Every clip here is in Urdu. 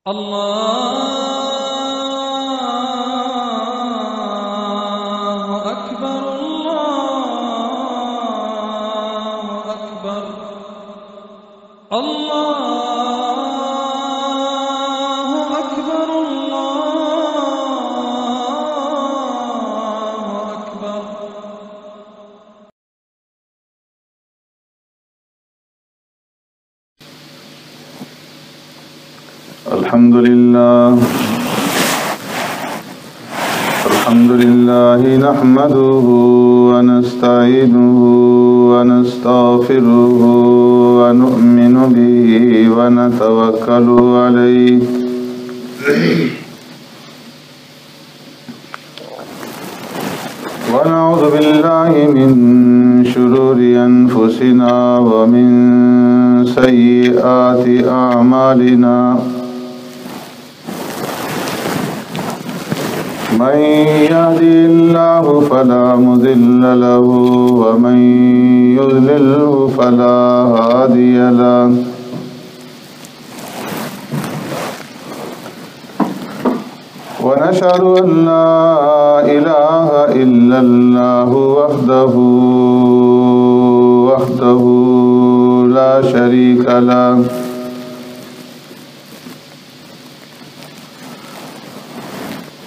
الله أكبر الله أكبر الله أكبر الله أكبر. الحمد لله نحمده ونستعينه ونستغفره ونؤمن به ونتوكل عليه ونعوذ بالله من شرور أنفسنا ومن سيئات أعمالنا من يهدي الله فلا مضل له ومن يضلله فلا هادي له ونشهد أن لا إله إلا الله وحده لا شريك له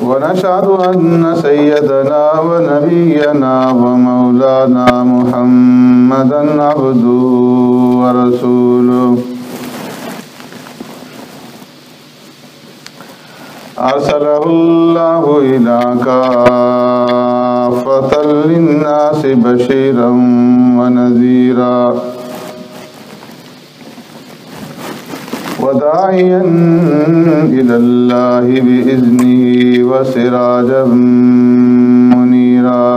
ونشهد أن سيدنا ونبينا ومولانا محمدا عبده ورسوله أرسله الله إلى كافة للناس بشيرا ونذيرا وداعيا إلى الله بإذنه وسراجا منيرا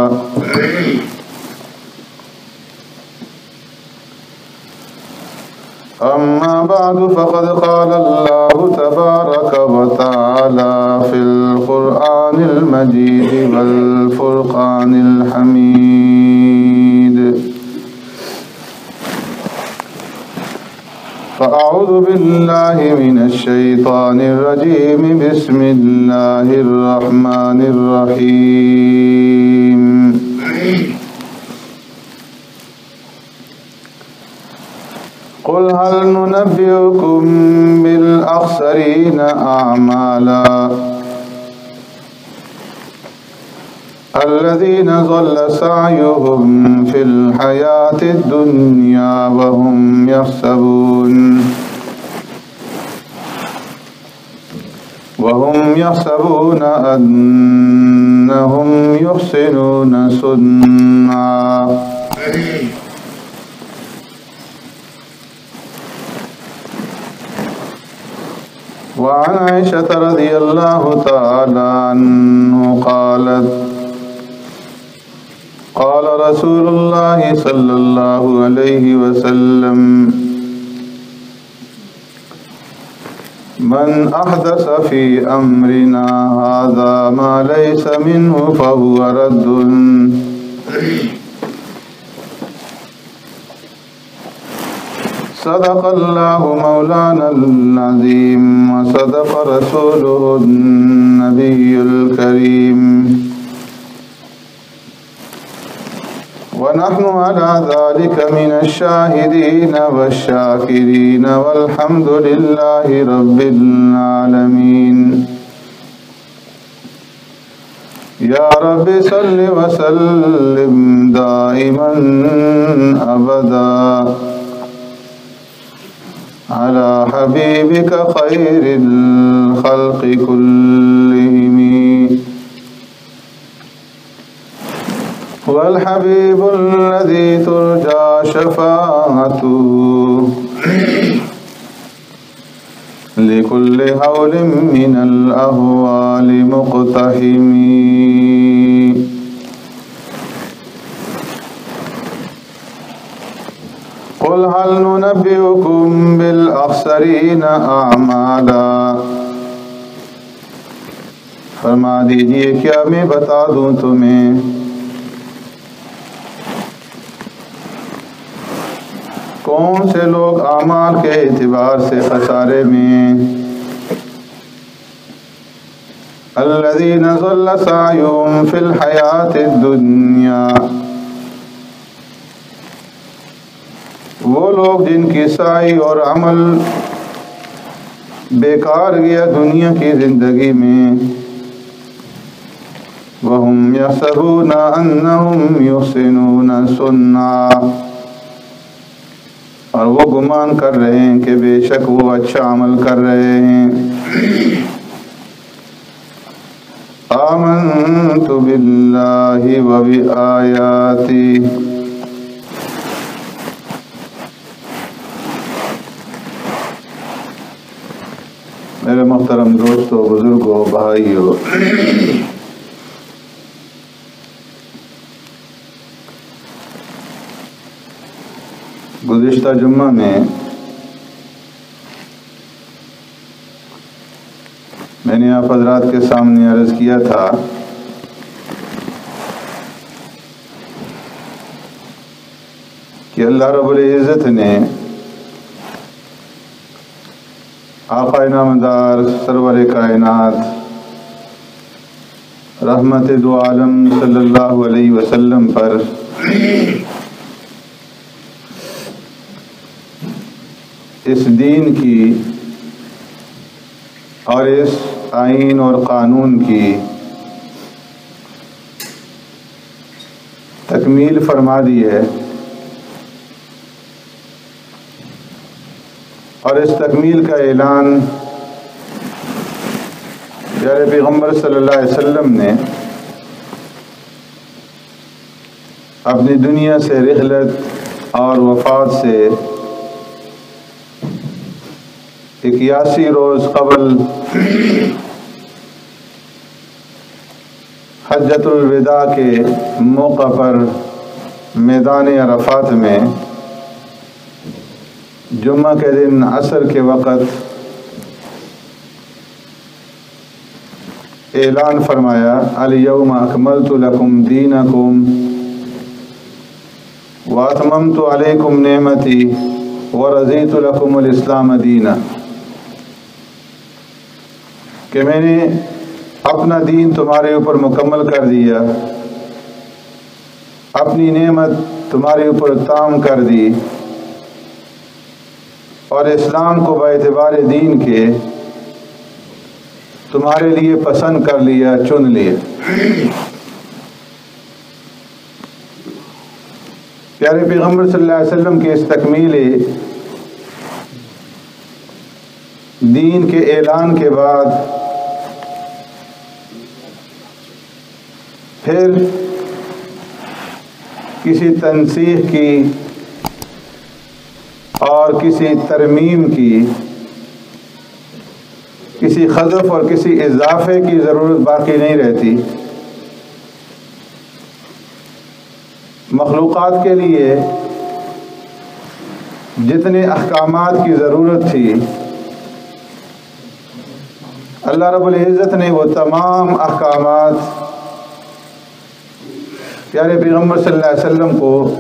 أما بعد فقد قال الله تبارك وتعالى في القرآن المجيد والفرقان الحميد فأعوذ بالله من الشيطان الرجيم بسم الله الرحمن الرحيم قل هل ننبئكم بالأخسرين أعمالا الذين ضل سعيهم في الحياة الدنيا وهم يحسبون أنهم يحسنون صنعا وعن عائشة رضي الله تعالى عنه قالت قال رسول الله صلى الله عليه وسلم من أحدث في أمرنا هذا ما ليس منه فهو رد صدق الله مولانا العظيم وصدق رسوله النبي الكريم ونحن على ذلك من الشاهدين والشاكرين والحمد لله رب العالمين. يا رب صل وسلم دائما أبدا على حبيبك خير الخلق كلهم والحبيب الذي ترجى شفاعته لكل هول من الأهوال مقتحم. قل هل ننبئكم بالأخسرين أعمالا فرما دیجئے کیا میں بتا دوں تمہیں کون سے لوگ اعمال کے اعتبار سے خسارے میں الذین ضل سعیہم فی الحیاۃ الدنیا، وہ لوگ جن کی سعی اور عمل بیکار گیا دنیا کی زندگی میں، وَهُمْ يَحْسَبُونَ أَنَّهُمْ يُحْسِنُونَ صُنْعًا، اور وہ گمان کر رہے ہیں کہ بے شک وہ اچھا عمل کر رہے ہیں۔ آمنت باللہ وبآیاتہ، میرے محترم دوستو، بزرگوں، بھائیو، گزشتہ جمعہ میں نے آپ حضرات کے سامنے عرض کیا تھا کہ اللہ رب العزت نے آقا نامدار سرور کائنات رحمت دو عالم صلی اللہ علیہ وسلم پر اس دین کی اور اس آئین اور قانون کی تکمیل فرما دی ہے، اور اس تکمیل کا اعلان پیارے پیغمبر صلی اللہ علیہ وسلم نے اپنی دنیا سے رحلت اور وفات سے 81 روز قبل حجۃ الوداع کے موقع پر میدان عرفات میں جمعہ کے دن عصر کے وقت اعلان فرمایا، الیوم اکملت لکم دینکم واتممت علیکم نعمتی ورضیت لکم الاسلام دینا، کہ میں نے اپنا دین تمہارے اوپر مکمل کر دیا، اپنی نعمت تمہارے اوپر تام کر دی، اور اسلام کو باعتبار دین کے تمہارے لیے پسند کر لیا، چن لیا۔ پیارے پیغمبر صلی اللہ علیہ وسلم کے اس تکمیل دین کے اعلان کے بعد پھر کسی تنسیخ کی اور کسی ترمیم کی، کسی حذف اور کسی اضافے کی ضرورت باقی نہیں رہتی۔ مخلوقات کے لیے جتنے احکامات کی ضرورت تھی، اللہ رب العزت نے وہ تمام احکامات پیارے پیغمبر صلی اللہ علیہ وسلم کو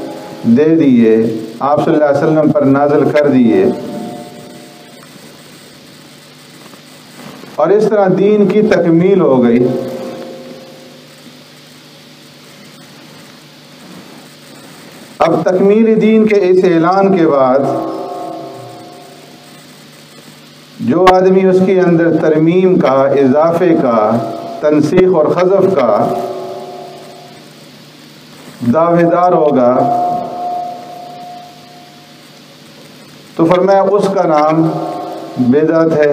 دے دیے، آپ صلی اللہ علیہ وسلم پر نازل کر دیے، اور اس طرح دین کی تکمیل ہو گئی۔ اب تکمیل دین کے اس اعلان کے بعد جو آدمی اس کے اندر ترمیم کا، اضافے کا، تنسیخ اور حذف کا دعوے دار ہوگا تو فرمایا اس کا نام بدعت ہے،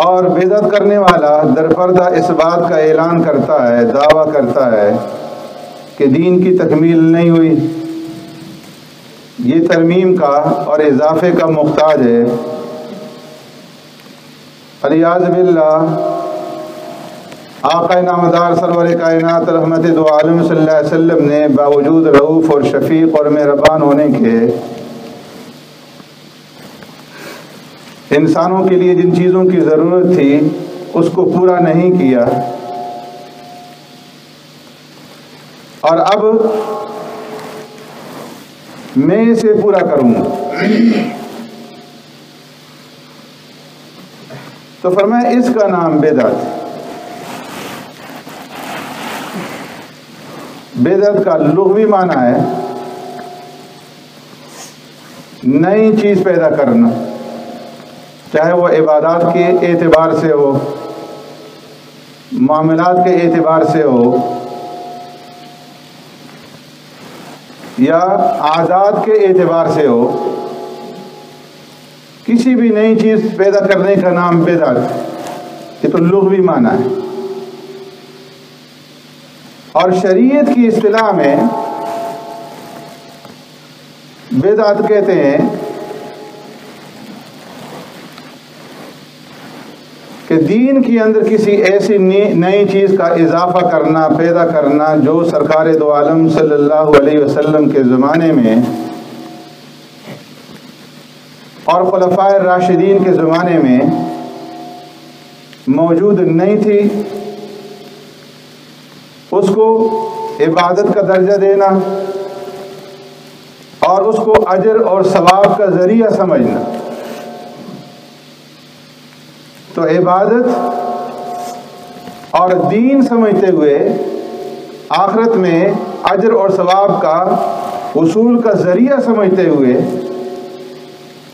اور بدعت کرنے والا درپردہ اس بات کا اعلان کرتا ہے، دعویٰ کرتا ہے کہ دین کی تکمیل نہیں ہوئی، یہ ترمیم کا اور اضافے کا محتاج ہے۔ علیاذ باللہ، آقا نامدار سرور کائنات رحمت دو عالم صلی اللہ علیہ وسلم نے باوجود رؤوف اور شفیق اور مہربان ہونے کے انسانوں کے لیے جن چیزوں کی ضرورت تھی اس کو پورا نہیں کیا، اور اب میں اسے پورا کروں۔ تو فرمایا اس کا نام بدعت. بدعت کا لغوی معنی ہے نئی چیز پیدا کرنا، چاہے وہ عبادات کے اعتبار سے ہو، معاملات کے اعتبار سے ہو، یا عادات کے اعتبار سے ہو. کسی بھی نئی چیز پیدا کرنے کا نام بدعت. یہ تو لغوی معنی ہے. اور شریعت کی اصطلاح میں بدعت کہتے ہیں کہ دین کے اندر کسی ایسی نئی چیز کا اضافہ کرنا، پیدا کرنا جو سرکار دو عالم صلی اللہ علیہ وسلم کے زمانے میں اور خلفائے راشدین کے زمانے میں موجود نہیں تھی، اس کو عبادت کا درجہ دینا اور اس کو اجر اور ثواب کا ذریعہ سمجھنا. تو عبادت اور دین سمجھتے ہوئے آخرت میں اجر اور ثواب کا حصول کا ذریعہ سمجھتے ہوئے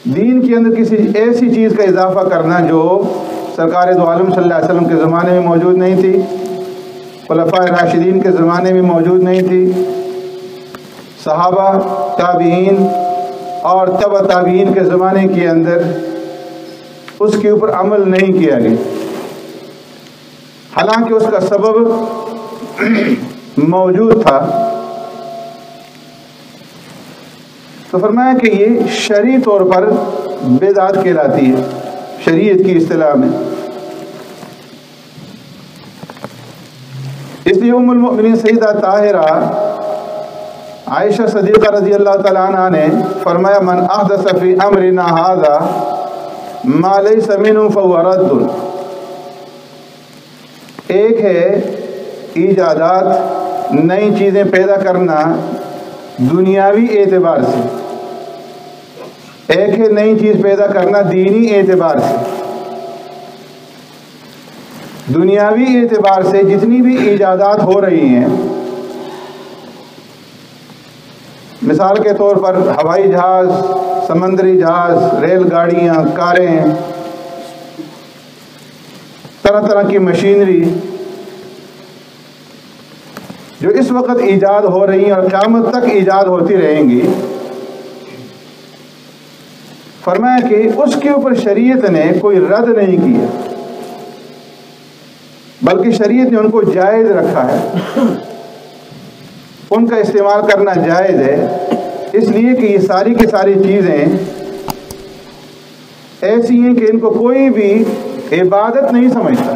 دین کے اندر کسی ایسی چیز کا اضافہ کرنا جو سرکار دو عالم صلی اللہ علیہ وسلم کے زمانے میں موجود نہیں تھی، خلفائے راشدین کے زمانے میں موجود نہیں تھی، صحابہ، تابعین اور تبع تابعین کے زمانے کے اندر اس کے اوپر عمل نہیں کیا گیا، حالانکہ اس کا سبب موجود تھا. تو فرمایا کہ یہ شرعی طور پر بدعت کہلاتی ہے شریعت کی اصطلاح میں. اس لیے ام المؤمنین سیدہ طاہرہ عائشہ صدیقہ رضی اللہ تعالیٰ عنہ نے فرمایا من احدث فی امرنا ھذا ما لیس منہ فہو رد. ایک ہے ایجادات، نئی چیزیں پیدا کرنا دنیاوی اعتبار سے، ایک ہے نئی چیز پیدا کرنا دینی اعتبار سے. دنیاوی اعتبار سے جتنی بھی ایجادات ہو رہی ہیں، مثال کے طور پر ہوائی جہاز، سمندری جہاز، ریل گاڑیاں، کاریں، طرح طرح کی مشینری جو اس وقت ایجاد ہو رہی ہیں اور قیامت تک ایجاد ہوتی رہیں گی، فرمایا کہ اس کے اوپر شریعت نے کوئی رد نہیں کیا، بلکہ شریعت نے ان کو جائز رکھا ہے. ان کا استعمال کرنا جائز ہے، اس لیے کہ یہ ساری کی ساری چیزیں ایسی ہیں کہ ان کو کوئی بھی عبادت نہیں سمجھتا،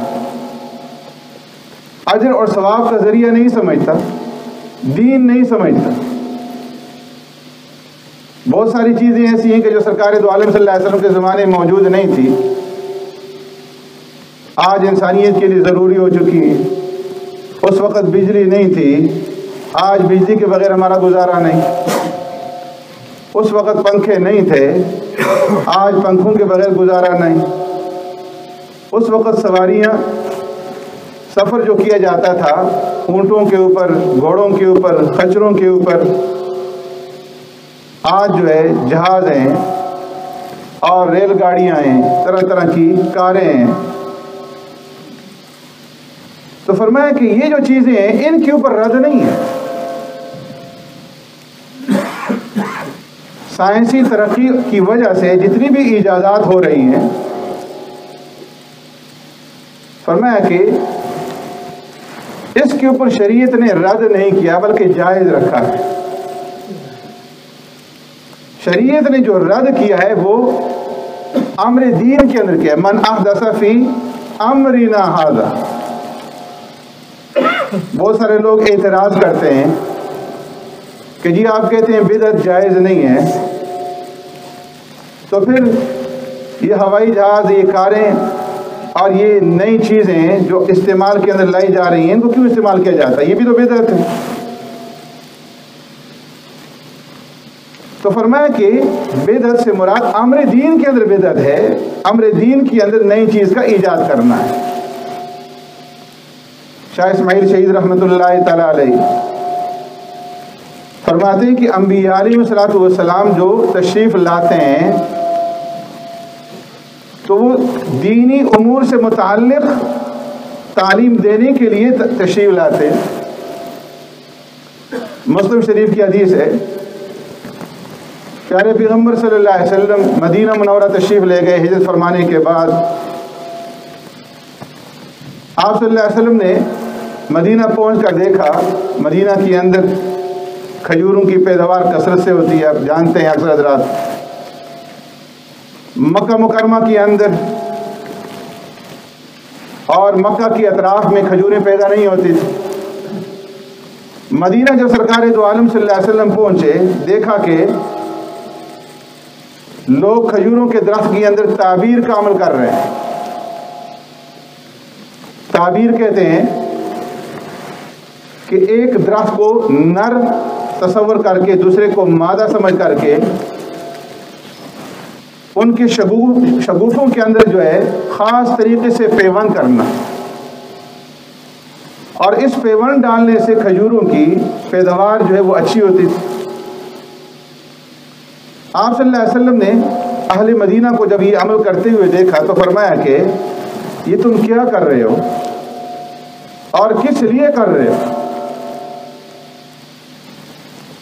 اجر اور ثواب کا ذریعہ نہیں سمجھتا، دین نہیں سمجھتا. بہت ساری چیزیں ایسی ہیں کہ جو سرکار دو عالم صلی اللہ علیہ وسلم کے زمانے میں موجود نہیں تھی، آج انسانیت کے لیے ضروری ہو چکی ہے. اس وقت بجلی نہیں تھی، آج بجلی کے بغیر ہمارا گزارا نہیں. اس وقت پنکھے نہیں تھے، آج پنکھوں کے بغیر گزارا نہیں. اس وقت سواریاں، سفر جو کیا جاتا تھا اونٹوں کے اوپر، گھوڑوں کے اوپر، خچروں کے اوپر، آج جو ہے جہاز ہیں اور ریل گاڑیاں ہیں، طرح طرح کی کاریں ہیں. تو فرمایا کہ یہ جو چیزیں ہیں ان کے اوپر رد نہیں ہے. سائنسی ترقی کی وجہ سے جتنی بھی ایجادات ہو رہی ہیں، فرمایا کہ اس کے اوپر شریعت نے رد نہیں کیا بلکہ جائز رکھا ہے. شریعت نے جو رد کیا ہے وہ امر دین کے اندر کیا ہے. من احدث فی امرنا ھذا. بہت سارے لوگ اعتراض کرتے ہیں کہ جی آپ کہتے ہیں بدعت جائز نہیں ہے، تو پھر یہ ہوائی جہاز، یہ کاریں اور یہ نئی چیزیں جو استعمال کے اندر لائی جا رہی ہیں، ان کو کیوں استعمال کیا جاتا ہے؟ یہ بھی تو بدعت ہے. تو فرمایا کہ بدعت سے مراد امر دین کے اندر بدعت ہے، امر دین کے اندر نئی چیز کا ایجاد کرنا ہے۔ شاہ اسماعیل شہید رحمۃ اللہ تعالی علیہ فرماتے ہیں کہ انبیاء علیہ الصلوۃ والسلام جو تشریف لاتے ہیں تو وہ دینی امور سے متعلق تعلیم دینے کے لیے تشریف لاتے ہیں۔ مسلم شریف کی حدیث ہے، پیارے پیغمبر صلی اللہ علیہ وسلم مدینہ منورہ تشریف لے گئے ہجرت فرمانے کے بعد۔ آپ صلی اللہ علیہ وسلم نے مدینہ پہنچ کر دیکھا، مدینہ کے اندر کھجوروں کی پیداوار کثرت سے ہوتی ہے، آپ جانتے ہیں اکثر حضرات۔ مکہ مکرمہ کے اندر اور مکہ کے اطراف میں کھجوریں پیدا نہیں ہوتی تھی۔ مدینہ جب سرکار دو عالم صلی اللہ علیہ وسلم پہنچے، دیکھا کہ لوگ کھجوروں کے درخت کے اندر تعبیر کا عمل کر رہے ہیں۔ تعبیر کہتے ہیں کہ ایک درخت کو نر تصور کر کے دوسرے کو مادہ سمجھ کر کے ان کے شگوفوں کے اندر جو ہے خاص طریقے سے پیوند کرنا، اور اس پیوند ڈالنے سے کھجوروں کی پیداوار جو ہے وہ اچھی ہوتی تھی۔ آپ صلی اللہ علیہ وسلم نے اہل مدینہ کو جب یہ عمل کرتے ہوئے دیکھا تو فرمایا کہ یہ تم کیا کر رہے ہو اور کس لیے کر رہے ہو؟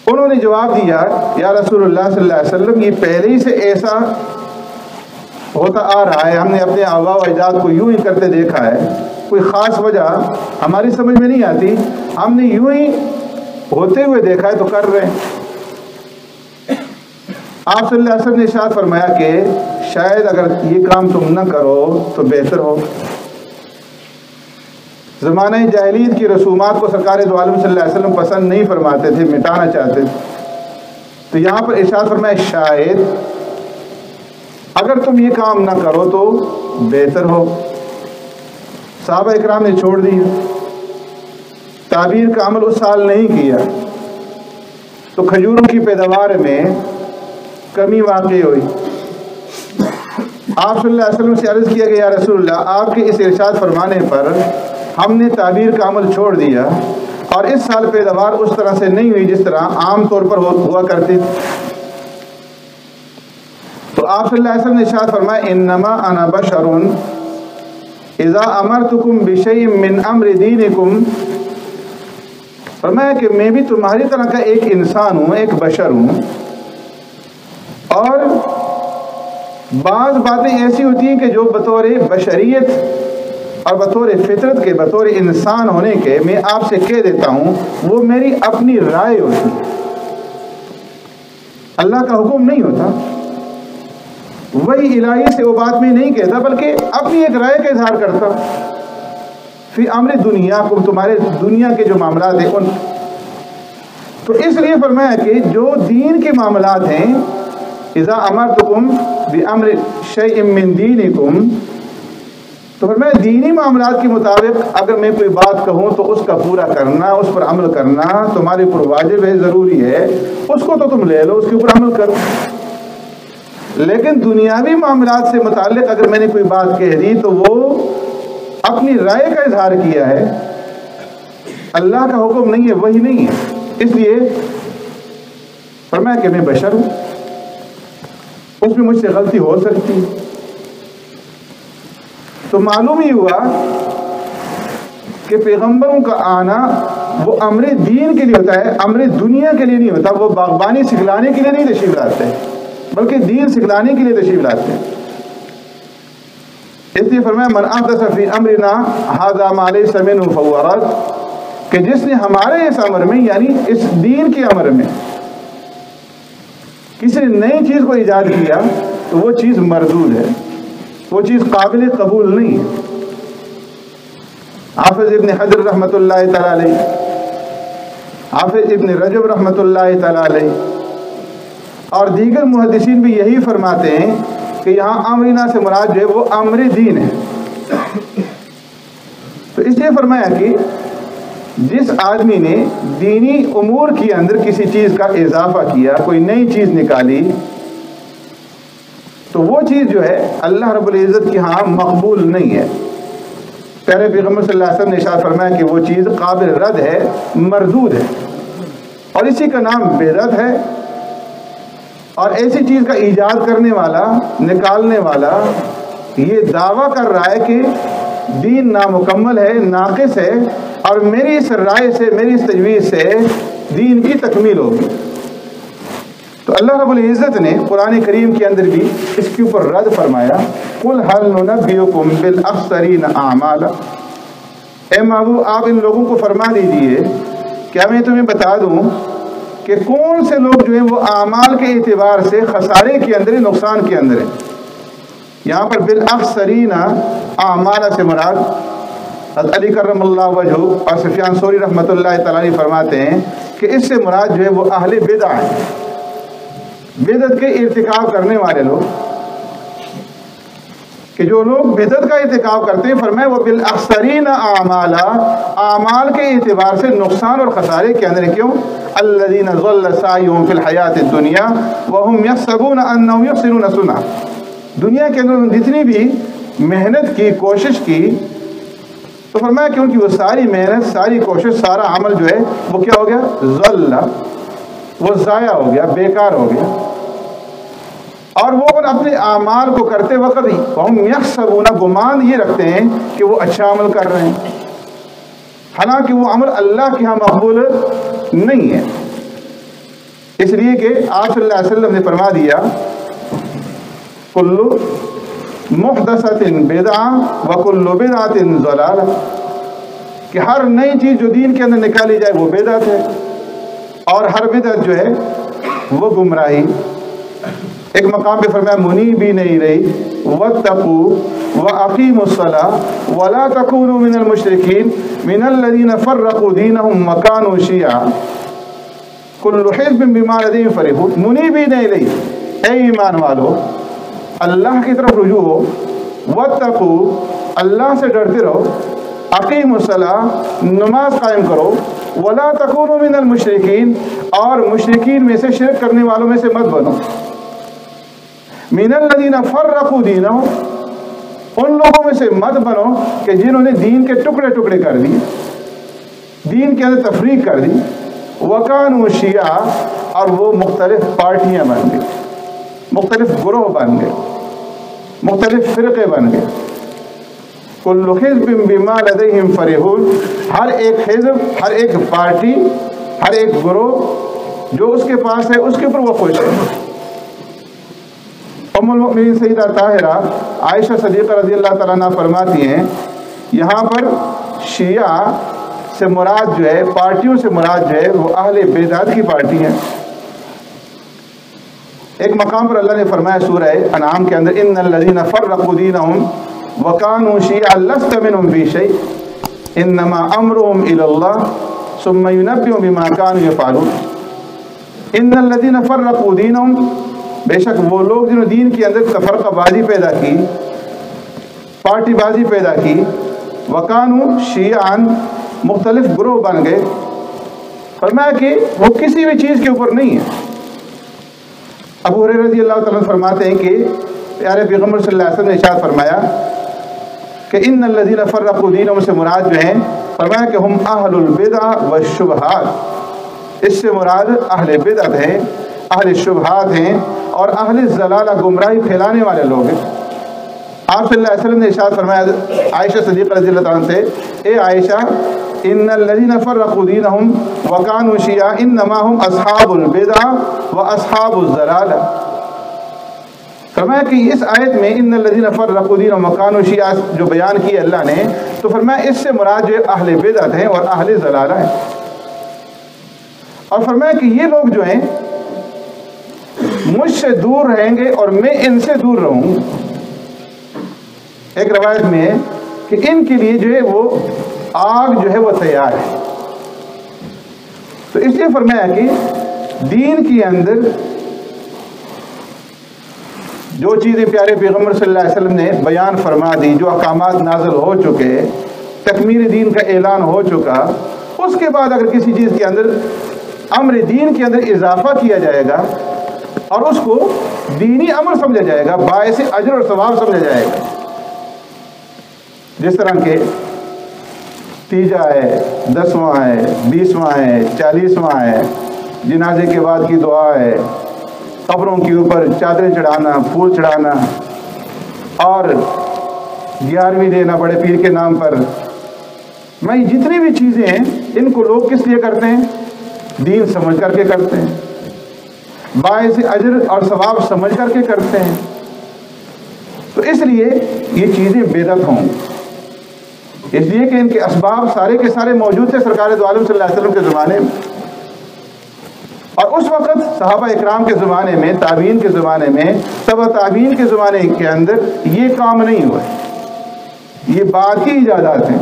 انہوں نے جواب دیا، یا رسول اللہ صلی اللہ علیہ وسلم یہ پہلے ہی سے ایسا ہوتا آ رہا ہے، ہم نے اپنے آباء و اجداد کو یوں ہی کرتے دیکھا ہے، کوئی خاص وجہ ہماری سمجھ میں نہیں آتی، ہم نے یوں ہی ہوتے ہوئے دیکھا ہے تو کر رہے ہیں۔ آپ صلی اللہ علیہ وسلم نے ارشاد فرمایا کہ شاید اگر یہ کام تم نہ کرو تو بہتر ہو۔ زمانہ جاہلیت کی رسومات کو سرکار دو عالم صلی اللہ علیہ وسلم پسند نہیں فرماتے تھے، مٹانا چاہتے تھے، تو یہاں پر ارشاد فرمایا شاید اگر تم یہ کام نہ کرو تو بہتر ہو۔ صحابہ اکرام نے چھوڑ دی، تعبیر کا عمل اس سال نہیں کیا، تو کھجوروں کی پیداوار میں کمی واقع ہوئی۔ آپ صلی اللہ علیہ وسلم سے عرض کیا کہ یا رسول اللہ، آپ کے اس ارشاد فرمانے پر ہم نے تعبیر کا عمل چھوڑ دیا اور اس سال پیداوار اس طرح سے نہیں ہوئی جس طرح عام طور پر ہوا کرتی تھی۔ تو آپ صلی اللہ علیہ وسلم نے ارشاد فرمایا انما انا بشر اذا امرتکم بشیء من امر دینکم، فرمایا کہ میں بھی تمہاری طرح کا ایک انسان ہوں، ایک بشر ہوں، اور بعض باتیں ایسی ہوتی ہیں کہ جو بطور بشریت اور بطور فطرت کے، بطور انسان ہونے کے میں آپ سے کہہ دیتا ہوں، وہ میری اپنی رائے ہوتی ہے، اللہ کا حکم نہیں ہوتا، وہی الہی سے وہ بات میں نہیں کہتا بلکہ اپنی ایک رائے کا اظہار کرتا فی امر دنیا کو، تمہارے دنیا کے جو معاملات ہیں ان۔ تو اس لیے فرمایا کہ جو دین کے معاملات ہیں، اذا امرتکم بامر شیء من دینکم، تو فرمایا دینی معاملات کے مطابق اگر میں کوئی بات کہوں تو اس کا پورا کرنا، اس پر عمل کرنا تمہارے اوپر واجب ہے، ضروری ہے، اس کو تو تم لے لو، اس کے اوپر عمل کرو۔ لیکن دنیاوی معاملات سے متعلق اگر میں نے کوئی بات کہہ دی تو وہ اپنی رائے کا اظہار کیا ہے، اللہ کا حکم نہیں ہے، وہی نہیں ہے، اس لیے فرمایا کہ میں بشر ہوں، اس میں مجھ سے غلطی ہو سکتی ہے۔ تو معلوم ہی ہوا کہ پیغمبروں کا آنا وہ امر دین کے لیے ہوتا ہے، امر دنیا کے لیے نہیں ہوتا۔ وہ باغبانی سکھلانے کے لیے نہیں تشریف لاتے بلکہ دین سکھلانے کے لیے تشریف لاتے ہیں۔ اس لیے فرمایا من احدث فی امرنا ھذا ما لیس منہ فہو رد، کہ جس نے ہمارے اس امر میں، یعنی اس دین کے امر میں کسی نے نئی چیز کو ایجاد کیا تو وہ چیز مردود ہے، وہ چیز قابل قبول نہیں ہے۔ حافظ ابن حجر رحمۃ اللہ تعالی علیہ، حافظ ابن رجب رحمۃ اللہ تعالی علیہ اور دیگر محدثین بھی یہی فرماتے ہیں کہ یہاں امرنا سے مراد جو ہے وہ امر دین ہے۔ تو اس لیے فرمایا کہ جس آدمی نے دینی امور کے اندر کسی چیز کا اضافہ کیا، کوئی نئی چیز نکالی، تو وہ چیز جو ہے اللہ رب العزت کی ہاں مقبول نہیں ہے۔ پیارے پیغمبر صلی اللہ علیہ وسلم نے ارشاد فرمایا کہ وہ چیز قابل رد ہے، مردود ہے، اور اسی کا نام بدعت ہے۔ اور ایسی چیز کا ایجاد کرنے والا، نکالنے والا یہ دعویٰ کر رہا ہے کہ دین نامکمل ہے، ناقص ہے، اور میری اس رائے سے، میری اس تجویز سے دین کی تکمیل ہوگی۔ تو اللہ رب العزت نے قرآن کریم کے اندر بھی اس کے اوپر رد فرمایا، قُلْ هَلْ نُنَبِّئُكُمْ بِالْأَخْسَرِينَ أَعْمَالًا، اے محبوب آپ ان لوگوں کو فرما دیجئے، کیا میں تمہیں بتا دوں کہ کون سے لوگ جو ہیں وہ اعمال کے اعتبار سے خسارے کے اندر، نقصان کے اندر ہیں۔ یہاں پر بالأخسرین اعمال سے مراد حضرت علی کرم اللہ وجہ اور سفیان ثوری رحمۃ اللہ تعالی فرماتے ہیں کہ اس سے مراد جو ہے وہ اہل بدع ہیں، بدعت کے ارتکاب کرنے والے لوگ، کہ جو لوگ بدعت کا ارتکاب کرتے ہیں، فرمایا وہ بالاخسرین اعمالا، اعمال کے اعتبار سے نقصان اور خسارے کے اندر۔ کیوں؟ الذین ضل سعیهم فی الحیات الدنیا وهم یحسبون انهم یحسنون صنعا، دنیا کے اندر جتنی بھی محنت کی، کوشش کی، تو فرمایا کہ ان کی وہ ساری محنت، ساری کوشش، سارا عمل جو ہے وہ کیا ہو گیا؟ ضل، وہ ضائع ہو گیا، بیکار ہو گیا۔ اور وہ اپنے اعمال کو کرتے وقت ہم یحسبون، گمان یہ رکھتے ہیں کہ وہ اچھا عمل کر رہے ہیں، حالانکہ وہ عمل اللہ کے ہاں مقبول نہیں ہے۔ اس لیے کہ آپ صلی اللہ علیہ وسلم نے فرما دیا کل محدثۃ بدعہ وکل بدعۃ ضلالہ، کہ ہر نئی چیز جو دین کے اندر نکالی جائے وہ بدعت ہے، اور ہر بدعت جو ہے وہ گمراہی۔ ایک مقام پہ فرمایا منیبین الیہ واتقوا واقیموا الصلاۃ ولا تکونوا من المشرکین من الذین فرقوا دینهم وکانوا شیعا کل حزب بما لدیہم فرحون۔ منیبین الیہ، اے ایمان والو اللہ کی طرف رجوع ہو، واتقوا، اللہ سے ڈرتے رہو، اقیموا الصلاۃ، نماز قائم کرو، ولا تکونوا من المشرکین، اور مشرکین میں سے، شرک کرنے والوں میں سے مت بنو، من الذین فرقوا دینہم، ان لوگوں میں سے مت بنو کہ جنہوں نے دین کے ٹکڑے ٹکڑے کر دیے، دین کے اندر تفریق کر دی، وکانوا شیعا، اور وہ مختلف پارٹیاں بن گئے، مختلف گروہ بن گئے، مختلف فرقے بن گئے۔ کل حزب بما لدیہم فرحون، ہر ایک حزب، ہر ایک پارٹی، ہر ایک گروہ جو اس کے پاس ہے اس کے اوپر وہ خوش ہے۔ ام المؤمنین سیدہ طاہرہ عائشہ صدیقہ رضی اللہ تعالیٰ عنہ فرماتی ہیں، یہاں پر شیعہ سے مراد جو ہے، پارٹیوں سے مراد جو ہے وہ اہل بدعت کی پارٹی ہیں۔ ایک مقام پر اللہ نے فرمایا سورہ انعام کے اندر، ان الذین فرقوا دینہم وکانوا شیعا لست منہم فی شیء انما امرهم الی اللہ ثم ینبئهم بما کانوا یفعلون۔ ان الذین فرقوا دینہم، بے شک وہ لوگ جنہوں نے دین کے اندر تفرقہ بازی پیدا کی، پارٹی بازی پیدا کی، وکانوا شیعا، مختلف گروہ بن گئے، فرمایا کہ وہ کسی بھی چیز کے اوپر نہیں ہے۔ ابو ہریرہ رضی اللہ تعالیٰ فرماتے ہیں کہ پیارے پیغمبر صلی اللہ علیہ وسلم نے ارشاد فرمایا کہ ان الذین فرقوا دینہم سے مراد جو ہیں، فرمایا کہ ہم اہل البدع والشبہات، اس سے مراد اہل بدعت ہیں، اہل شبہات ہیں، اور اہل ضلالہ، گمراہی پھیلانے والے لوگ ہیں۔ آپ صلی اللہ علیہ وسلم نے ارشاد فرمایا عائشہ صدیقہ رضی اللہ عنہ سے، اے عائشہ، ان الذین فرقوا دینہم وکانوا شیعا انما هم اصحاب البدع واصحاب الضلالہ۔ فرمایا کہ اس آیت میں ان الذین فرقوا دینہم وکانوا شیعا جو بیان کیا اللہ نے، تو فرمایا اس سے مراد جو اہل بدعت ہیں اور اہل ضلالہ ہیں، اور فرمایا کہ یہ لوگ جو ہیں مجھ سے دور رہیں گے اور میں ان سے دور رہوں۔ ایک روایت میں ہے کہ ان کے لیے جو ہے وہ آگ جو ہے وہ تیار ہے۔ تو اس لیے فرمایا کہ دین کے اندر جو چیزیں پیارے پیغمبر صلی اللہ علیہ وسلم نے بیان فرما دی، جو احکامات نازل ہو چکے، تکمیل دین کا اعلان ہو چکا، اس کے بعد اگر کسی چیز کے اندر امر دین کے اندر اضافہ کیا جائے گا اور اس کو دینی امر سمجھا جائے گا، باعث اجر اور ثواب سمجھا جائے گا، جس طرح کہ تیجا ہے، 10واں ہے، 20واں ہے، 40واں ہے، جنازے کے بعد کی دعا ہے، قبروں کے اوپر چادریں چڑھانا، پھول چڑھانا، اور 11ویں دینا بڑے پیر کے نام پر، میں جتنی بھی چیزیں ہیں ان کو لوگ کس لیے کرتے ہیں؟ دین سمجھ کر کے کرتے ہیں، باعث اجر اور ثواب سمجھ کر کے کرتے ہیں۔ تو اس لیے یہ چیزیں بدعت ہوں، اس لیے کہ ان کے اسباب سارے کے سارے موجود تھے سرکار دو عالم صلی اللہ علیہ وسلم کے زمانے میں، اور اس وقت صحابہ اکرام کے زمانے میں، تابعین کے زمانے میں، تبع تابعین کے زمانے کے اندر یہ کام نہیں ہوا، یہ بعد کی ایجادات ہیں،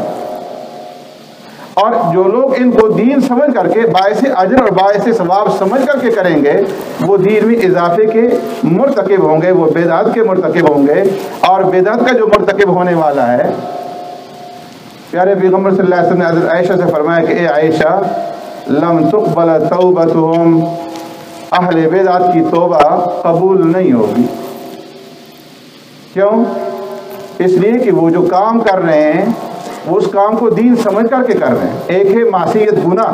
اور جو لوگ ان کو دین سمجھ کر کے باعث اجر اور باعث ثواب سمجھ کر کے کریں گے وہ دین میں اضافے کے مرتکب ہوں گے، وہ بدعت کے مرتکب ہوں گے، اور بدعت کا جو مرتکب ہونے والا ہے، پیارے پیغمبر صلی اللہ علیہ وسلم نے حضرت عائشہ سے فرمایا کہ اے عائشہ، لم تقبل توبتہم، اہل بدعت کی توبہ قبول نہیں ہوگی۔ کیوں؟ اس لیے کہ وہ جو کام کر رہے ہیں وہ اس کام کو دین سمجھ کر کے کر رہے ہیں۔ ایک ہے معصیت، گناہ،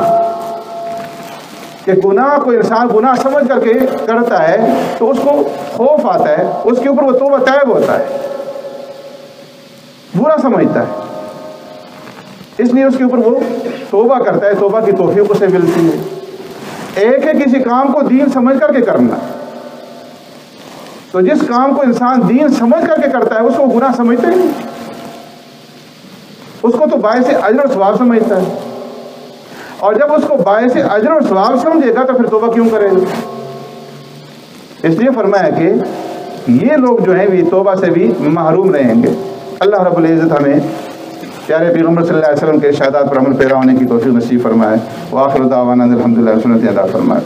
کہ گناہ کو انسان گناہ سمجھ کر کے کرتا ہے تو اس کو خوف آتا ہے، اس کے اوپر وہ توبہ طیب ہوتا ہے، برا سمجھتا ہے، اس لیے اس کے اوپر وہ توبہ کرتا ہے، توبہ کی توفیق اسے ملتی ہے۔ ایک ہے کسی کام کو دین سمجھ کر کے کرنا، تو جس کام کو انسان دین سمجھ کر کے کرتا ہے اس کو گناہ سمجھتا ہی نہیں، اس کو تو باعث اجر اور ثواب سمجھتا ہے، اور جب اس کو باعث اجر اور ثواب سمجھے گا تو پھر توبہ کیوں کرے گا؟ اس لیے فرمایا کہ یہ لوگ جو ہیں یہ توبہ سے بھی محروم رہیں گے۔ اللہ رب العزت ہمیں پیارے پیغمبر صلی اللہ علیہ وسلم کے ارشادات پر عمل پیرا ہونے کی توفیق نصیب فرمائے۔ وآخر دعوانا الحمدللہ، سنت ادا فرمائے۔